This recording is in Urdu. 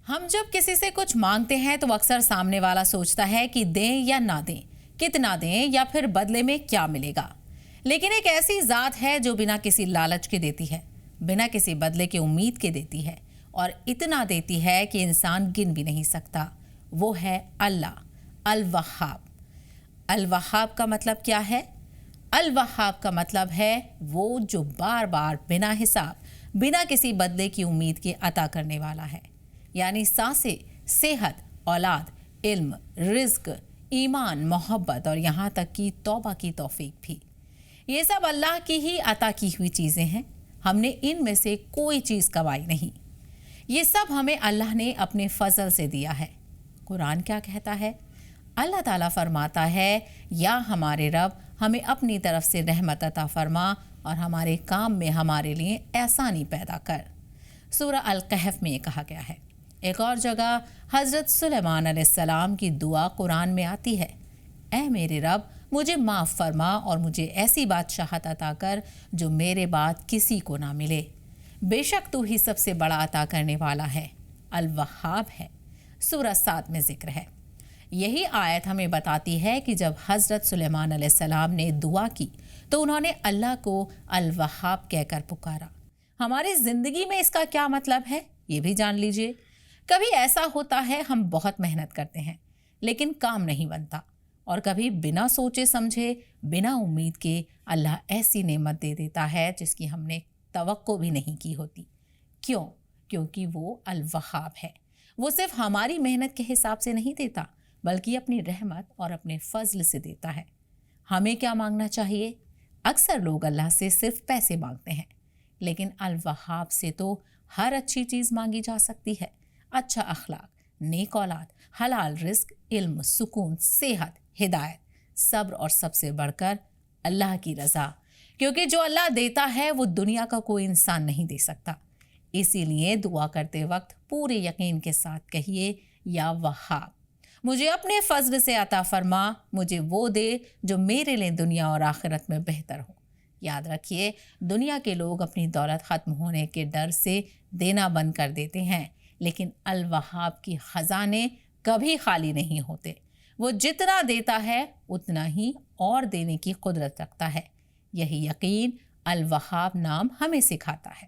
ہم جب کسی سے کچھ مانگتے ہیں تو اکثر سامنے والا سوچتا ہے کہ دیں یا نہ دیں، کتنا دیں یا پھر بدلے میں کیا ملے گا۔ لیکن ایک ایسی ذات ہے جو بنا کسی لالچ کے دیتی ہے، بنا کسی بدلے کے امید کے دیتی ہے، اور اتنا دیتی ہے کہ انسان گن بھی نہیں سکتا۔ وہ ہے اللہ الوہاب۔ الوہاب کا مطلب کیا ہے؟ الوہاب کا مطلب ہے وہ جو بار بار بنا حساب، بنا کسی بدلے کی امید کے عطا کرنے والا ہے، یعنی سانسیں، صحت، اولاد، علم، رزق، ایمان، محبت اور یہاں تک کہ توبہ کی توفیق بھی۔ یہ سب اللہ کی ہی عطا کی ہوئی چیزیں ہیں، ہم نے ان میں سے کوئی چیز کمائی نہیں۔ یہ سب ہمیں اللہ نے اپنے فضل سے دیا ہے۔ قرآن کیا کہتا ہے؟ اللہ تعالیٰ فرماتا ہے، یا ہمارے رب ہمیں اپنی طرف سے رحمت عطا فرما اور ہمارے کام میں ہمارے لیے احسانی پیدا کر۔ سورہ الکہف میں یہ کہا گیا ہے۔ ایک اور جگہ حضرت سلیمان علیہ السلام کی دعا قرآن میں آتی ہے، اے میرے رب مجھے معاف فرما اور مجھے ایسی بادشاہت عطا کر جو میرے بعد کسی کو نہ ملے، بے شک تو ہی سب سے بڑا عطا کرنے والا ہے، الوہاب ہے۔ سورہ 7 میں ذکر ہے۔ یہی آیت ہمیں بتاتی ہے کہ جب حضرت سلیمان علیہ السلام نے دعا کی تو انہوں نے اللہ کو الوہاب کہہ کر پکارا۔ ہماری زندگی میں اس کا کیا مطلب ہے یہ بھی جان لیجئے۔ کبھی ایسا ہوتا ہے ہم بہت محنت کرتے ہیں لیکن کام نہیں بنتا، اور کبھی بنا سوچے سمجھے، بنا امید کے اللہ ایسی نعمت دے دیتا ہے جس کی ہم نے توقع بھی نہیں کی ہوتی۔ کیوں؟ کیونکہ وہ الوہاب ہے۔ وہ صرف ہماری محنت کے حساب سے نہیں دیتا بلکہ اپنی رحمت اور اپنے فضل سے دیتا ہے۔ ہمیں کیا مانگنا چاہیے؟ اکثر لوگ اللہ سے صرف پیسے مانگتے ہیں، لیکن الوہاب سے تو ہر اچھی چیز مانگی جا سکتی ہے۔ اچھا اخلاق، نیک اولاد، حلال رزق، علم، سکون، صحت، ہدایت، صبر اور سب سے بڑھ کر اللہ کی رضا، کیونکہ جو اللہ دیتا ہے وہ دنیا کا کوئی انسان نہیں دے سکتا۔ اسی لیے دعا کرتے وقت پورے یقین کے ساتھ کہیے، یا وہاب مجھے اپنے فضل سے عطا فرما، مجھے وہ دے جو میرے لیے دنیا اور آخرت میں بہتر ہو۔ یاد رکھیے، دنیا کے لوگ اپنی دولت ختم ہونے کے ڈر سے دینا بند کر دیتے ہیں، لیکن الوہاب کی خزانے کبھی خالی نہیں ہوتے۔ وہ جتنا دیتا ہے اتنا ہی اور دینے کی قدرت رکھتا ہے۔ یہی یقین الوہاب نام ہمیں سکھاتا ہے۔